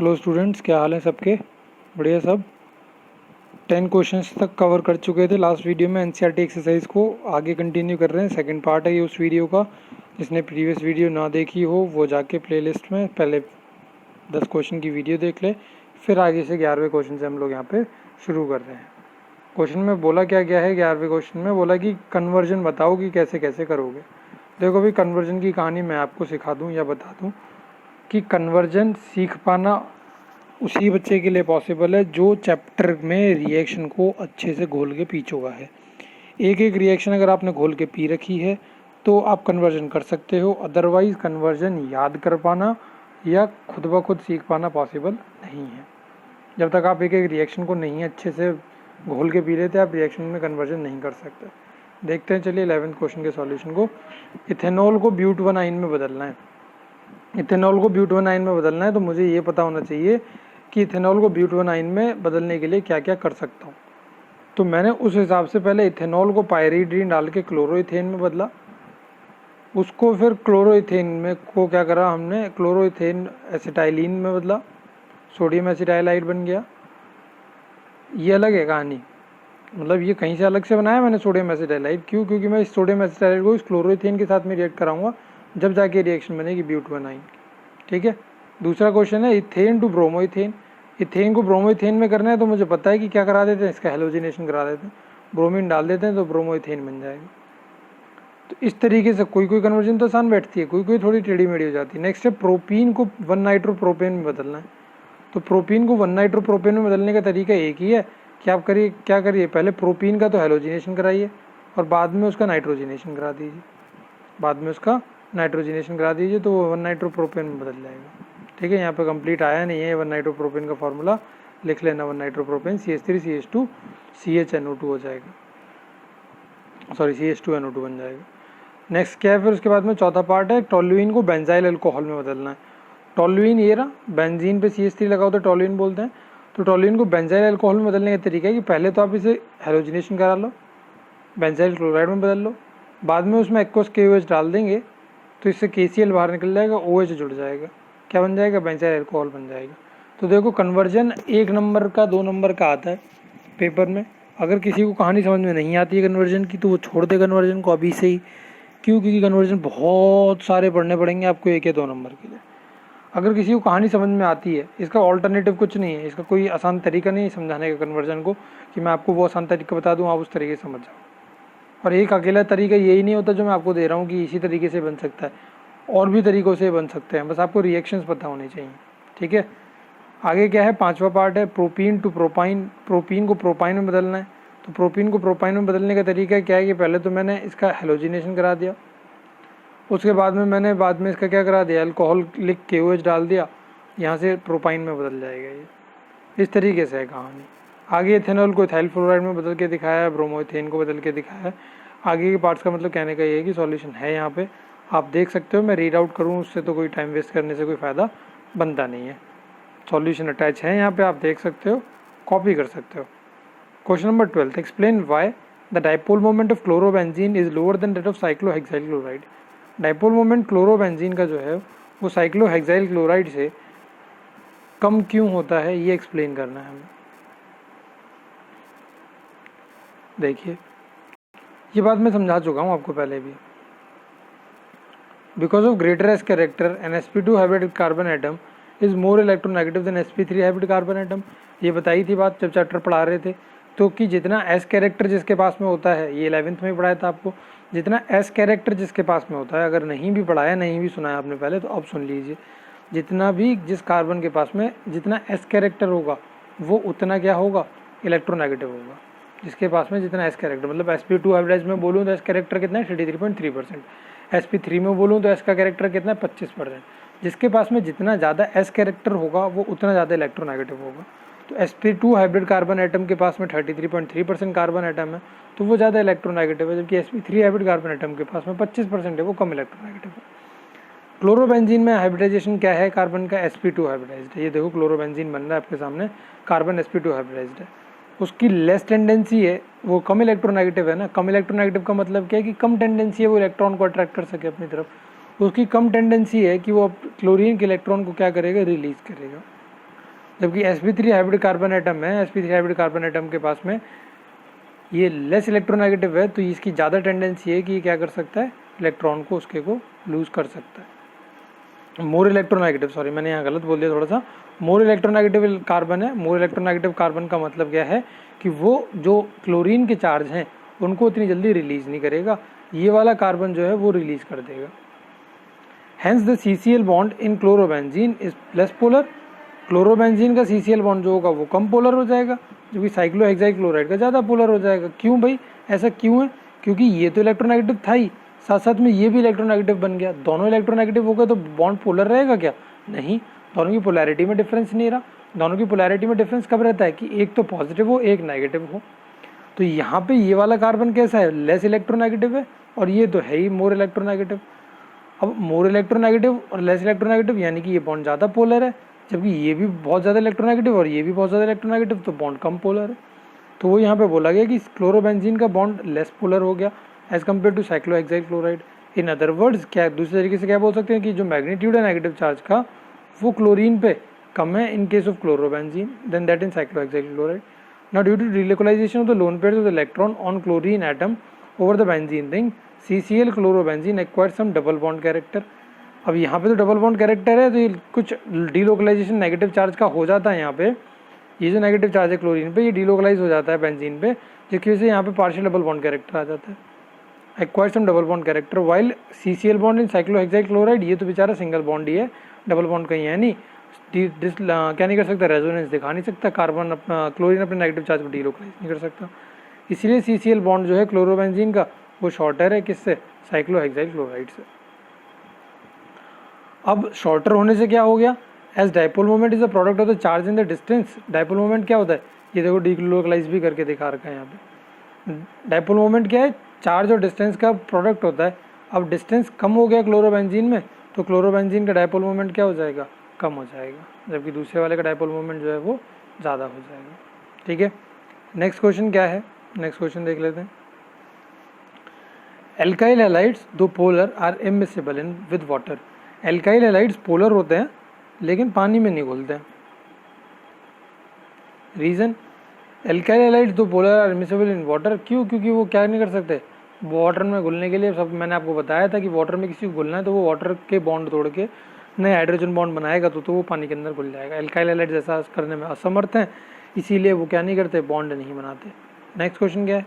Hello students, क्या हाल है सबके? बढ़िया सब। 10 क्वेश्चंस तक कवर कर चुके थे लास्ट वीडियो में। एनसीईआरटी एक्सरसाइज को आगे कंटिन्यू कर रहे हैं। सेकंड पार्ट है ये उस वीडियो का। जिसने प्रीवियस वीडियो ना देखी हो वो जाके प्लेलिस्ट में पहले 10 क्वेश्चन की वीडियो देख ले, फिर आगे से 11वें क्वेश्चन से हम लोग यहाँ पे शुरू कर रहे हैं। क्वेश्चन में बोला क्या गया है? 11वें क्वेश्चन में बोला कि कन्वर्जन बताओ कि कैसे कैसे करोगे। देखो भाई, कन्वर्जन की कहानी मैं आपको सिखा दूँ या बता दूँ कि कन्वर्जन सीख पाना उसी बच्चे के लिए पॉसिबल है जो चैप्टर में रिएक्शन को अच्छे से घोल के पी चुका है। एक एक रिएक्शन अगर आपने घोल के पी रखी है तो आप कन्वर्जन कर सकते हो, अदरवाइज कन्वर्जन याद कर पाना या खुद ब खुद सीख पाना पॉसिबल नहीं है। जब तक आप एक एक रिएक्शन को नहीं अच्छे से घोल के पी लेते आप रिएक्शन में कन्वर्जन नहीं कर सकते। देखते हैं, चलिए 11वें क्वेश्चन के सॉल्यूशन को। इथेनॉल को ब्यूटानाइन में बदलना है। इथेनॉल को ब्यूटानाइन में बदलना है तो मुझे ये पता होना चाहिए कि इथेनॉल को ब्यूटानाइन में बदलने के लिए क्या क्या कर सकता हूँ। तो मैंने उस हिसाब से पहले इथेनॉल को पायरीड्रीन डाल के क्लोरोइथेन में बदला, उसको फिर क्लोरोइथेन में को क्या करा हमने, क्लोरोइथेन एसिटाइलिन में बदला, सोडियम एसिटाइलाइड बन गया। ये अलग है कहानी, मतलब ये कहीं से अलग से बनाया मैंने सोडियम एसिटाइलाइड। क्यों? क्योंकि मैं इस सोडियम एसिटाइलाइड को इस क्लोरोइथेन के साथ में रिएक्ट कराऊंगा, जब जाके रिएक्शन बनेगी ब्यूटानाइन। ठीक है। दूसरा क्वेश्चन है इथेन टू ब्रोमोइथेन। इथेन को ब्रोमोइथेन में करना है तो मुझे पता है कि क्या करा देते हैं, इसका हेलोजिनेशन करा देते हैं, ब्रोमीन डाल देते हैं तो ब्रोमोइथेन बन जाएगा। तो इस तरीके से कोई कोई कन्वर्जन तो आसान बैठती है, कोई कोई थोड़ी टेढ़ी मेढ़ी हो जाती है। नेक्स्ट है प्रोपीन को 1 नाइट्रोप्रोपेन में बदलना है। तो प्रोपीन को 1 नाइट्रोप्रोपेन में बदलने का तरीका एक ही है कि आप करिए क्या करिए, पहले प्रोपीन का तो हेलोजिनेशन कराइए और बाद में उसका नाइट्रोजिनेशन करा दीजिए, तो वो 1 नाइट्रोप्रोपेन में बदल जाएगा। ठीक है, यहाँ पे कंप्लीट आया नहीं है 1 नाइट्रोप्रोपेन का फॉर्मूला, लिख लेना 1 नाइट्रोप्रोपेन CH3CH2 CHNO2 हो जाएगा, सॉरी CH2NO2 बन जाएगा। नेक्स्ट क्या है फिर उसके बाद में चौथा पार्ट है टोल्यूइन को बेंजाइल अल्कोहल में बदलना है। टोल्यूइन ये रहा, बेंजीन पे CH3 लगाओ तो टोल्यूइन बोलते हैं। तो टोल्यूइन को बेंजाइल अल्कोहल में बदलने का तरीका है कि पहले तो आप इसे हेलोजिनेशन करा लो, बेंजाइल क्लोराइड में बदल लो, बाद में उसमें एक्वस KOH डाल देंगे तो इससे KCl बाहर निकल जाएगा, OH जुड़ जाएगा, क्या बन जाएगा, बेंजाइल अल्कोहल बन जाएगा। तो देखो कन्वर्जन 1 नंबर का 2 नंबर का आता है पेपर में। अगर किसी को कहानी समझ में नहीं आती है कन्वर्जन की तो वो छोड़ दे कन्वर्जन को अभी से ही। क्यों? क्योंकि कन्वर्जन बहुत सारे पढ़ने पड़ेंगे आपको 1 या 2 नंबर के लिए। अगर किसी को कहानी समझ में आती है, इसका ऑल्टरनेटिव कुछ नहीं है, इसका कोई आसान तरीका नहीं है समझाने का कन्वर्जन को कि मैं आपको वो आसान तरीका बता दूँ आप उस तरीके से समझ जाओ। और एक अकेला तरीका यही नहीं होता जो मैं आपको दे रहा हूँ कि इसी तरीके से बन सकता है, और भी तरीक़ों से बन सकते हैं, बस आपको रिएक्शंस पता होने चाहिए। ठीक है, आगे क्या है, 5वां पार्ट है प्रोपीन टू प्रोपाइन। प्रोपीन को प्रोपाइन में बदलना है। तो प्रोपीन को प्रोपाइन में बदलने का तरीका क्या है कि पहले तो मैंने इसका हेलोजिनेशन करा दिया, उसके बाद में मैंने इसका क्या करा दिया, अल्कोहल लिख KOH डाल दिया, यहाँ से प्रोपाइन में बदल जाएगा ये। इस तरीके से है कहानी। आगे इथेनॉल को इथाइल फ्लोराइड में बदल के दिखाया है, ब्रोमोइथेन को बदल के दिखाया है। आगे के पार्ट्स का मतलब कहने का ये है कि सॉल्यूशन है यहाँ पे, आप देख सकते हो। मैं रीड आउट करूँ उससे तो कोई टाइम वेस्ट करने से कोई फ़ायदा बनता नहीं है। सॉल्यूशन अटैच है यहाँ पे, आप देख सकते हो, कॉपी कर सकते हो। Question number 12, explain why the dipole moment of chlorobenzene is lower than that of cyclohexyl chloride. Dipole moment chlorobenzene का जो है वो साइक्लोहेक्साइल क्लोराइड से कम क्यों होता है, ये एक्सप्लेन करना है हमें। देखिए, ये बात मैं समझा चुका हूँ आपको पहले भी। Because of greater S character in sp2 hybrid carbon atom is more electronegative than sp3 hybrid carbon atom. ये बताई थी बात जब चैप्टर पढ़ा रहे थे। तो कि जितना एस कैरेक्टर जिसके पास में होता है, ये 11th में पढ़ाया था आपको, जितना एस कैरेक्टर जिसके पास में होता है, अगर नहीं भी पढ़ाया नहीं भी सुना है आपने पहले तो अब सुन लीजिए, जितना भी जिस कार्बन के पास में जितना एस कैरेक्टर होगा वो उतना क्या होगा, इलेक्ट्रोनेगेटिव होगा। जिसके पास में जितना एस कैरेक्टर, मतलब sp2 हाइब्रिडाइज में बोलूँ तो एस कैरेक्टर कितना है 33.3%, sp3 में बोलूँ तो एस का कैरेक्टर कितना है 25%। जिसके पास में जितना ज़्यादा एस कैरेक्टर होगा वो उतना ज़्यादा इलेक्ट्रोनेगेटिव होगा। तो sp2 हाइब्रिड कार्बन एटम के पास में 33.3% कार्बन एटम है तो वो ज़्यादा इलेक्ट्रोनेगेटिव है, जबकि sp3 हाइब्रिड कार्बन एटम के पास में 25% है, वो कम इलेक्ट्रोनेगेटिव है। क्लोरोबेंजीन में हाइब्रिडाइजेशन क्या है कार्बन का, sp2 हाइब्रिडाइज्ड है। ये देखो क्लोरोबेंजीन बन रहा है आपके सामने, कार्बन sp2 हाइब्रिडाइज्ड है। उसकी लेस टेंडेंसी है, वो कम इलेक्ट्रोनेगेटिव है ना। कम इलेक्ट्रोनेगेटिव का मतलब क्या है कि कम टेंडेंसी है वो इलेक्ट्रॉन को अट्रैक्ट कर सके अपनी तरफ। उसकी कम टेंडेंसी है कि वो क्लोरीन के इलेक्ट्रॉन को क्या करेगा, रिलीज करेगा। जबकि sp3 हाइब्रिड कार्बन एटम है, sp3 हाइब्रिड कार्बन एटम के पास में ये लेस इलेक्ट्रोनेगेटिव है, तो इसकी ज़्यादा टेंडेंसी है कि ये क्या कर सकता है, इलेक्ट्रॉन को उसके को लूज कर सकता है। मोर इलेक्ट्रोनेगेटिव, सॉरी मैंने यहाँ गलत बोल दिया थोड़ा सा, मोर इलेक्ट्रोनेगेटिव कार्बन है। मोर इलेक्ट्रोनेगेटिव कार्बन का मतलब क्या है कि वो जो क्लोरीन के चार्ज हैं उनको उतनी जल्दी रिलीज नहीं करेगा, ये वाला कार्बन जो है वो रिलीज कर देगा। Hence the CCl bond in chlorobenzene is less polar. Chlorobenzene का CCl बॉन्ड जो होगा वो कम पोलर हो जाएगा, जो कि साइक्लोहेक्साइल क्लोराइड का ज़्यादा पोलर हो जाएगा। क्यों भाई, ऐसा क्यों है? क्योंकि ये तो इलेक्ट्रोनेगेटिव था ही, साथ साथ में ये भी इलेक्ट्रोनेगेटिव बन गया। दोनों इलेक्ट्रोनेगेटिव हो गए तो बॉन्ड पोलर रहेगा क्या? नहीं, दोनों की पोलैरिटी में डिफरेंस नहीं रहा। दोनों की पोलैरिटी में डिफरेंस कब रहता है कि एक तो पॉजिटिव हो एक नेगेटिव हो। तो यहाँ पे ये वाला कार्बन कैसा है, लेस इलेक्ट्रोनेगेटिव है, और ये तो है ही मोर इलेक्ट्रोनेगेटिव। अब मोर इलेक्ट्रोनेगेटिव और लेस इलेक्ट्रोनेगेटिव यानी कि ये बॉन्ड ज़्यादा पोलर है, जबकि ये भी बहुत ज़्यादा इलेक्ट्रोनेगेटिव और ये भी बहुत ज़्यादा इलेक्ट्रोनेगेटिव, तो बॉन्ड कम पोलर है। तो वो यहाँ पे बोला गया कि क्लोरोबेंजीन का बॉन्ड लेस पोलर हो गया as compared to cyclohexyl chloride. In other words, क्या दूसरे तरीके से क्या बोल सकते हैं कि जो मैग्नीट्यूड है नेगेटिव चार्ज का वो क्लोरीन पे कम है in case of chlorobenzene than that in cyclohexyl chloride. Now due to delocalization of the lone pairs of the electron on chlorine atom over the benzene ring, CCl chlorobenzene acquires some double bond character। अब यहाँ पे तो double bond character है, तो ये कुछ delocalisation negative charge का हो जाता है। यहाँ पे ये जो नेगेटिव चार्ज है क्लोरीन पे, ये डिलोकलाइज हो जाता है बेंजीन पे, जिसकी वजह से यहाँ पे पार्शियल डबल बॉन्ड कैरेक्टर आ जाता है, acquire some double bond character. While CCl bond in cyclohexyl chloride, ये तो बेचारा सिंगल बॉन्ड ही है, डबल बॉन्ड कहीं है नहीं, क्या नहीं कर सकता, रेजोनेंस दिखा नहीं सकता, कार्बन अपना क्लोरीन अपने नेगेटिव चार्ज को डिलोकलाइज नहीं कर सकता। इसलिए CCl बॉन्ड जो है क्लोरोबेंजीन का वो शॉर्टर है, किससे, साइक्लोहेक्साइल क्लोराइड से। अब शॉर्टर होने से क्या हो गया, as dipole moment is a product of the charge in the distance. Dipole moment क्या होता है, ये देखो डिलोकलाइज भी करके दिखा रखा है यहाँ पे। डाइपोल मोमेंट क्या है, चार्ज और डिस्टेंस का प्रोडक्ट होता है। अब डिस्टेंस कम हो गया क्लोरोबेंजीन में, तो क्लोरोबेंजीन का डाइपोल मोमेंट क्या हो जाएगा, कम हो जाएगा, जबकि दूसरे वाले का डाइपोल मोमेंट जो है वो ज़्यादा हो जाएगा। ठीक है, नेक्स्ट क्वेश्चन क्या है, नेक्स्ट क्वेश्चन देख लेते हैं। Alkyl halides though polar are immiscible in with water. Alkyl halides polar होते हैं लेकिन पानी में नहीं घुलते हैं। Reason, alkyl halides though polar are immiscible in water, क्यों? क्योंकि वो क्या नहीं कर सकते वाटर में घुलने के लिए। सब मैंने आपको बताया था कि वाटर में किसी को घुलना है तो वो वाटर के बॉन्ड तोड़ के नए हाइड्रोजन बॉन्ड बनाएगा तो वो पानी के अंदर घुल जाएगा। एल्काइल हैलाइड्स ऐसा करने में असमर्थ हैं, इसीलिए वो क्या नहीं करते, बॉन्ड नहीं बनाते। नेक्स्ट क्वेश्चन क्या है,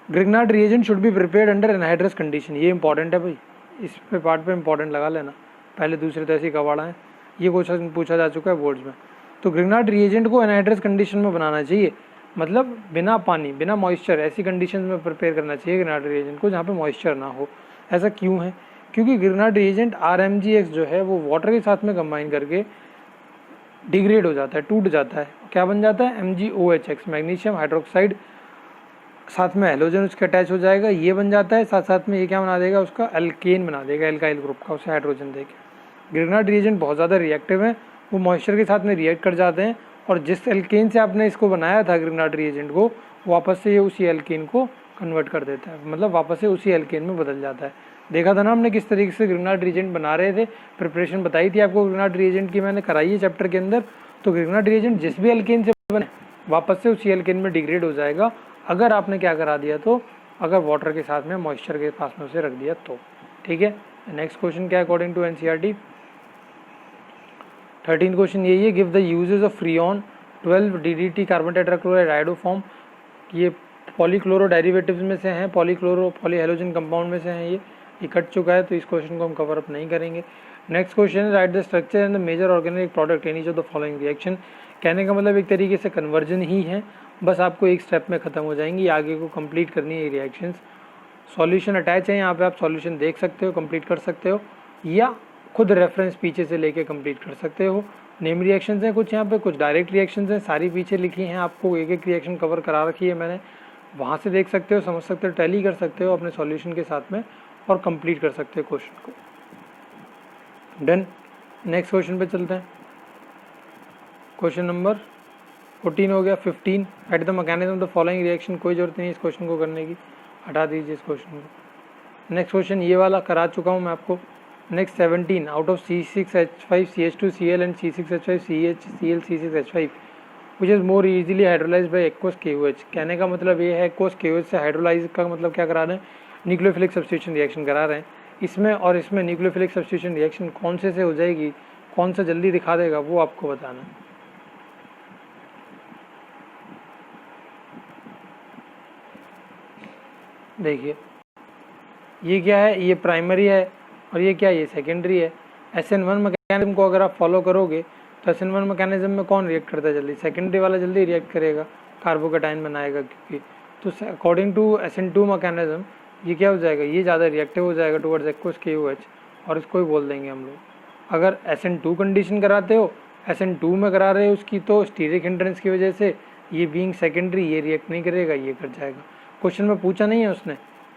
Grignard reagent should be prepared under anhydrous condition. ये इंपॉर्टेंट है भाई, इस पे पार्ट पे इंपॉर्टेंट लगा लेना, पहले दूसरे तो ऐसे ही कबाड़ा है, ये क्वेश्चन पूछा जा चुका है बोर्ड्स में। तो ग्रिग्नार्ड रिएजेंट को एनहाइड्रस कंडीशन में बनाना चाहिए, मतलब बिना पानी बिना मॉइस्चर ऐसी कंडीशन में प्रिपेयर करना चाहिए ग्रिग्नार्ड रिएजेंट को जहाँ पे मॉइस्चर ना हो। ऐसा क्यों है, क्योंकि ग्रिग्नार्ड रिएजेंट RMgX जो है वो वाटर के साथ में कंबाइन करके डिग्रेड हो जाता है, टूट जाता है, क्या बन जाता है, MgOHX, मैग्नीशियम हाइड्रोक्साइड, साथ में हेलोजन उसके अटैच हो जाएगा, ये बन जाता है, साथ साथ में ये क्या बना देगा, उसका अल्केन बना देगा, एल्काइल ग्रुप का, उसे हाइड्रोजन देके। ग्रिग्नार्ड रिएजेंट बहुत ज़्यादा रिएक्टिव है, वो मॉइस्चर के साथ में रिएक्ट कर जाते हैं, और जिस एल्केन से आपने इसको बनाया था ग्रिग्नार्ड रिएजेंट को, वापस से ये उसी एल्केन को कन्वर्ट कर देता है, मतलब वापस से उसी एल्केन में बदल जाता है। देखा था ना हमने किस तरीके से ग्रिग्नार्ड रिएजेंट बना रहे थे, प्रिपरेशन बताई थी आपको ग्रिग्नार्ड रिएजेंट की, मैंने कराई है चैप्टर के अंदर। तो ग्रिग्नार्ड रिएजेंट जिस भी एल्केन से बने वापस से उसी एल्केन में डिग्रेड हो जाएगा, अगर आपने क्या करा दिया तो, अगर वाटर के साथ में मॉइस्चर के पास में उसे रख दिया तो। ठीक है, नेक्स्ट क्वेश्चन क्या है, अकॉर्डिंग टू NCERT 13 क्वेश्चन यही है, give the uses of freon 12 DDT carbon tetrachloride iodoform. ये पॉलीक्लोरो डेरिवेटिव्स में से हैं, पॉलीक्लोरो पॉलीहेलोजन कंपाउंड में से हैं, ये कट चुका है तो इस क्वेश्चन को हम कवर अप नहीं करेंगे। नेक्स्ट क्वेश्चन है, write the structure and the major organic product in each of the following reaction. कहने का मतलब एक तरीके से कन्वर्जन ही है, बस आपको एक स्टेप में ख़त्म हो जाएंगी, आगे को कंप्लीट करनी है रिएक्शंस। सॉल्यूशन अटैच है यहाँ पे, आप सॉल्यूशन देख सकते हो, कंप्लीट कर सकते हो, या खुद रेफरेंस पीछे से लेके कंप्लीट कर सकते हो। नेम रिएक्शंस हैं कुछ यहाँ पे, कुछ डायरेक्ट रिएक्शंस हैं, सारी पीछे लिखी हैं, आपको एक एक रिएक्शन कवर करा रखी है मैंने, वहाँ से देख सकते हो, समझ सकते हो, टैली कर सकते हो अपने सॉल्यूशन के साथ में और कंप्लीट कर सकते हो क्वेश्चन को। डन, नेक्स्ट क्वेश्चन पे चलते हैं। क्वेश्चन नंबर 14 हो गया। 15, at the mechanism of the following reaction. कोई जरूरत नहीं इस क्वेश्चन को करने की, हटा दीजिए इस क्वेश्चन को। नेक्स्ट क्वेश्चन ये वाला करा चुका हूँ मैं आपको, next 17 out of C6H5CH2Cl and C6H5CH Cl C6H5 which is more easily hydrolyse by aqueous KOH। कहने का मतलब ये है एक्वस KOH से हाइड्रोलाइज का मतलब क्या करा रहे हैं, न्यूक्लियोफिलिक सब्स्टिट्यूशन रिएक्शन करा रहे हैं। इसमें और इसमें न्यूक्लियोफिलिक सब्स्टिट्यूशन रिएक्शन कौन से हो जाएगी, कौन सा जल्दी दिखा देगा, वो आपको बताना है। देखिए ये क्या है, ये प्राइमरी है और ये क्या है, ये सेकेंडरी है। SN1 मैकेनिज्म को अगर आप फॉलो करोगे तो SN1 मैकेनिज्म में कौन रिएक्ट करता है जल्दी, सेकेंडरी वाला जल्दी रिएक्ट करेगा, कार्बोकेटाइन बनाएगा क्योंकि। तो अकॉर्डिंग टू SN2 मैकेनिज्म ये क्या हो जाएगा, ये ज़्यादा रिएक्टिव हो जाएगा टुवर्ड्स एक्वस KOH और इसको ही बोल देंगे हम लोग। अगर SN2 कंडीशन कराते हो, SN2 में करा रहे हो उसकी, तो स्टीरिक हिंड्रेंस की वजह से ये बीइंग सेकेंडरी ये रिएक्ट नहीं करेगा, ये कर जाएगा। क्वेश्चन में पूछा नहीं है उसने,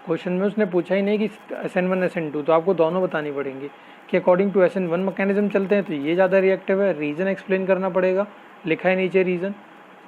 क्वेश्चन में उसने पूछा ही नहीं कि SN1 SN2, तो आपको दोनों बतानी पड़ेंगी कि अकॉर्डिंग टू SN1 मैकेनिज्म चलते हैं तो ये ज़्यादा रिएक्टिव है, रीज़न एक्सप्लेन करना पड़ेगा, लिखा है नीचे रीज़न,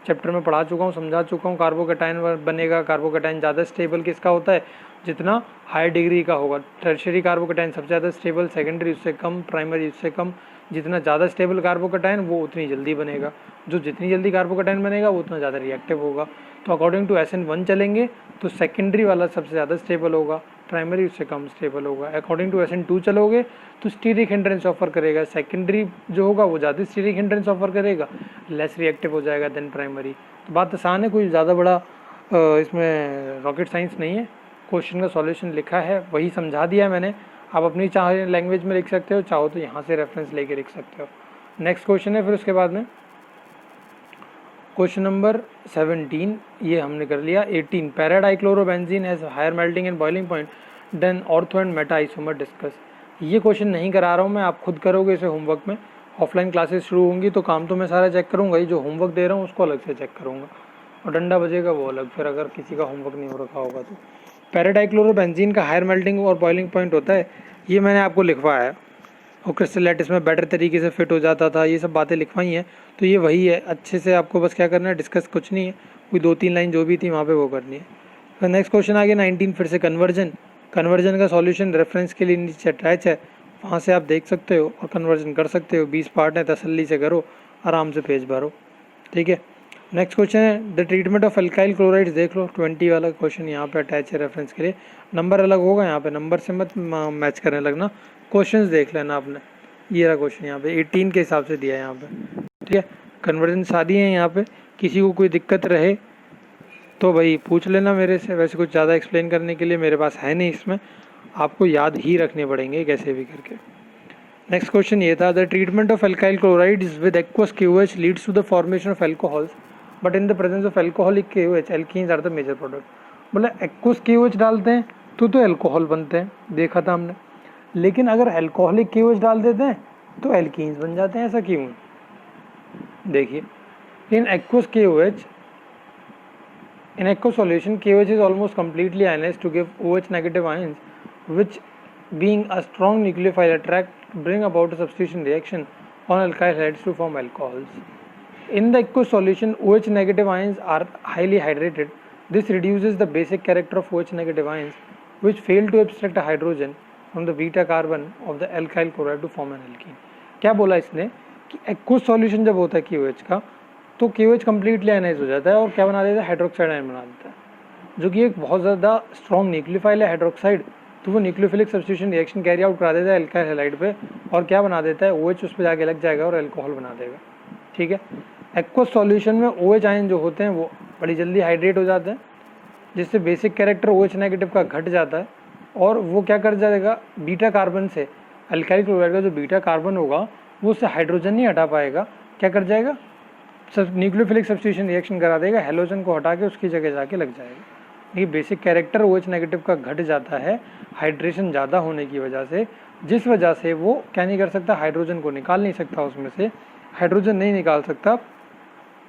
चैप्टर में पढ़ा चुका हूँ, समझा चुका हूँ। कार्बोकेटाइन बनेगा, कार्बोकेटाइन ज़्यादा स्टेबल किसका होता है, जितना हाई डिग्री का होगा। टर्शियरी कार्बोकेटाइन सबसे ज़्यादा स्टेबल, सेकेंडरी उससे कम, प्राइमरी उससे कम। जितना ज़्यादा स्टेबल कार्बोकेटाइन वो उतनी जल्दी बनेगा, जो जितनी जल्दी कार्बोकेटाइन बनेगा वो उतना ज़्यादा रिएक्टिव होगा। तो अकॉर्डिंग टू SN1 चलेंगे तो सेकेंडरी वाला सबसे ज़्यादा स्टेबल होगा, प्राइमरी उससे कम स्टेबल होगा। अकॉर्डिंग टू SN2 चलोगे तो स्टीरिक हिंड्रेंस ऑफर करेगा, सेकेंडरी जो होगा वो ज़्यादा स्टीरिक हिंड्रेंस ऑफर करेगा, लेस रिएक्टिव हो जाएगा देन प्राइमरी। तो बात आसान है, कोई ज़्यादा बड़ा इसमें रॉकेट साइंस नहीं है। क्वेश्चन का सॉल्यूशन लिखा है वही समझा दिया है मैंने, आप अपनी चाहे लैंग्वेज में लिख सकते हो, चाहो तो यहाँ से रेफरेंस लेके लिख सकते हो। नेक्स्ट क्वेश्चन है फिर उसके बाद में क्वेश्चन नंबर 17, ये हमने कर लिया। 18 paradichlorobenzene has higher melting and boiling point than ortho and meta isomer discuss. ये क्वेश्चन नहीं करा रहा हूँ मैं, आप खुद करोगे इसे होमवर्क में। ऑफलाइन क्लासेस शुरू होंगी तो काम तो मैं सारा चेक करूँगा ही, जो होमवर्क दे रहा हूँ उसको अलग से चेक करूँगा और डंडा बजेगा वो अलग, फिर अगर किसी का होमवर्क नहीं हो रखा होगा तो। पैराडाइक्लोरोबेंजीन का हायर मेल्टिंग और बॉइलिंग पॉइंट होता है, ये मैंने आपको लिखवाया है, और क्रिस्टल लैटिस में बेटर तरीके से फिट हो जाता था, ये सब बातें लिखवाई हैं। तो ये वही है, अच्छे से आपको बस क्या करना है, डिस्कस कुछ नहीं है, कोई 2-3 लाइन जो भी थी वहाँ पे वो करनी है। फिर नेक्स्ट क्वेश्चन आ गया 19, फिर से कन्वर्जन का सॉल्यूशन रेफरेंस के लिए नीचे अटैच है, वहाँ से आप देख सकते हो और कन्वर्जन कर सकते हो। 20 पार्ट है, तसल्ली से करो, आराम से पेज भरो, ठीक है। नेक्स्ट क्वेश्चन है the treatment of alkyl chlorides, देख लो 20 वाला क्वेश्चन यहाँ पे अटैच है रेफरेंस के लिए। नंबर अलग होगा यहाँ पे, नंबर से मत मैच करने लगना, क्वेश्चंस देख लेना आपने। ये रहा क्वेश्चन यहाँ पे 18 के हिसाब से दिया है यहाँ पे, ठीक है। कन्वर्जन सारी है यहाँ पे, किसी को कोई दिक्कत रहे तो भाई पूछ लेना मेरे से, वैसे कुछ ज़्यादा एक्सप्लेन करने के लिए मेरे पास है नहीं, इसमें आपको याद ही रखने पड़ेंगे कैसे भी करके। नेक्स्ट क्वेश्चन ये था the treatment of alkyl chlorides with aqueous KOH leads to the formation of alcohols but in the presence of alcoholic KOH alkenes are the major product. बोला एक्वस KOH डालते हैं तो एल्कोहल बनते हैं, देखा था हमने, लेकिन अगर एल्कोहलिक KOH डाल देते हैं तो एल्कीन्स बन जाते हैं, ऐसा क्यों है? देखिए in aqueous KOH, in aqueous solution KOH is almost completely ionized to give OH negative ions which being a strong nucleophile attract bring about a substitution reaction on alkyl halides to form alcohols. In the aqueous solution OH negative ions are highly hydrated. This reduces the basic character of OH negative ions which fail to abstract a hydrogen from the beta carbon of the alkyl chloride to form an alkene. क्या बोला इसने कि aqueous solution जब होता है KOH का तो KOH completely ionise हो जाता है और क्या बना देता है, हाइड्रोक्साइड आयन बना देता है, जो कि एक बहुत ज़्यादा स्ट्रॉन्ग न्यूक्लियोफाइल है हाइड्रोक्साइड। तो वो nucleophilic substitution reaction carry out करा देता है एल्काइल हैलाइड पे और क्या बना देता है, OH उस पर जाके लग जाएगा और अल्कोहल बना देगा, ठीक है। एक्वस सॉल्यूशन में OH आयन जो होते हैं वो बड़ी जल्दी हाइड्रेट हो जाते हैं, जिससे बेसिक कैरेक्टर OH नेगेटिव का घट जाता है और वो क्या कर जाएगा, बीटा कार्बन से अल्काइल क्लोराइड का जो बीटा कार्बन होगा वो उससे हाइड्रोजन नहीं हटा पाएगा, क्या कर जाएगा, सब न्यूक्लियोफिलिक सब्स्टिट्यूशन रिएक्शन करा देगा, हेलोजन को हटा के उसकी जगह जाके लग जाएगा। ये बेसिक कैरेक्टर OH नेगेटिव का घट जाता है हाइड्रेशन ज़्यादा होने की वजह से, जिस वजह से वो क्या नहीं कर सकता, हाइड्रोजन को निकाल नहीं सकता, उसमें से हाइड्रोजन नहीं निकाल सकता,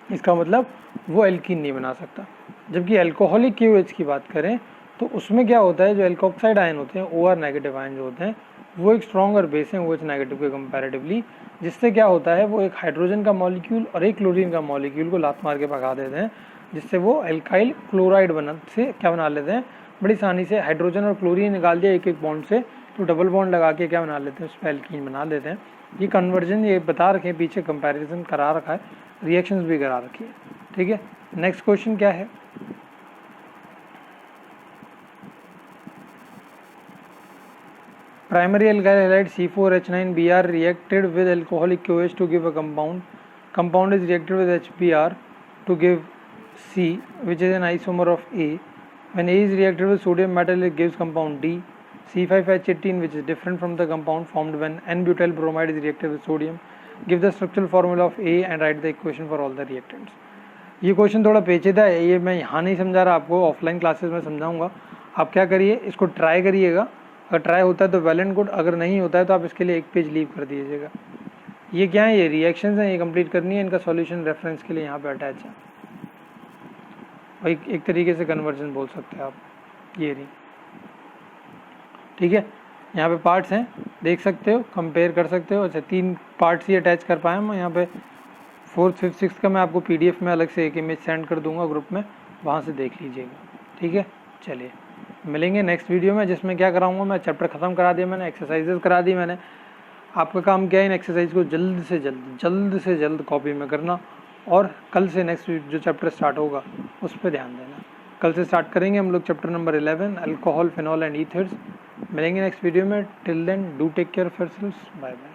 इसका मतलब वो एल्कीन नहीं बना सकता। जबकि एल्कोहलिक KOH की बात करें तो उसमें क्या होता है, जो एल्कोक्साइड आयन होते हैं OR नेगेटिव आयन जो होते हैं वो एक स्ट्रॉन्गर बेस है OH नेगेटिव के कंपैरेटिवली, जिससे क्या होता है वो एक हाइड्रोजन का मॉलिक्यूल और एक क्लोरीन का मॉलिक्यूल को लात मार के भगा देते हैं, जिससे वो एल्काइल क्लोराइड बना से क्या बना लेते हैं, बड़ी आसानी से हाइड्रोजन और क्लोरीन निकाल दिया एक एक बॉन्ड से, तो डबल बॉन्ड लगा के क्या बना लेते हैं, उस पर एल्कीन बना देते हैं। ये कन्वर्जन ये बता रखे हैं, पीछे कंपैरिजन करा रखा है, रिएक्शंस भी करा रखी है, ठीक है। नेक्स्ट क्वेश्चन क्या है, primary alkyl halide C4H9Br reacted with alcoholic QH to give a compound. Compound is reacted with HBr to give C, which is an isomer of A. When A is reacted with sodium metal, it gives compound D. C5H18, which is different from the compound formed when N-butyl bromide is reacted with sodium. Give the structural formula of A and write the equation for all the reactants. ये question थोड़ा पेचीदा है, ये मैं यहाँ नहीं समझा रहा आपको, ऑफलाइन क्लासेस में समझाऊंगा। आप क्या करिए, इसको ट्राई करिएगा, अगर ट्राई होता है तो वेल एंड गुड, अगर नहीं होता है तो आप इसके लिए एक पेज लीव कर दीजिएगा। ये क्या है, ये रिएक्शंस हैं, ये कंप्लीट करनी है, इनका सॉल्यूशन रेफरेंस के लिए यहाँ पे अटैच है, और एक तरीके से कन्वर्जन बोल सकते हैं आप, ये नहीं, ठीक है। यहाँ पे पार्ट्स हैं, देख सकते हो, कंपेयर कर सकते हो। अच्छा 3 पार्ट्स ही अटैच कर पाए मैं यहाँ पे, 4th 5th 6th का मैं आपको PDF में अलग से एक इमेज सेंड कर दूंगा ग्रुप में, वहाँ से देख लीजिएगा, ठीक है। चलिए मिलेंगे नेक्स्ट वीडियो में, जिसमें क्या कराऊंगा मैं, चैप्टर ख़त्म करा दिया मैंने, एक्सरसाइजेज करा दी मैंने। आपका काम क्या है, इन एक्सरसाइज को जल्द से जल्द कॉपी में करना, और कल से नेक्स्ट जो चैप्टर स्टार्ट होगा उस पर ध्यान देना। कल से स्टार्ट करेंगे हम लोग chapter number 11 alcohol, phenol and ethers. मिलेंगे नेक्स्ट वीडियो में, till then do take care of yourselves, bye bye.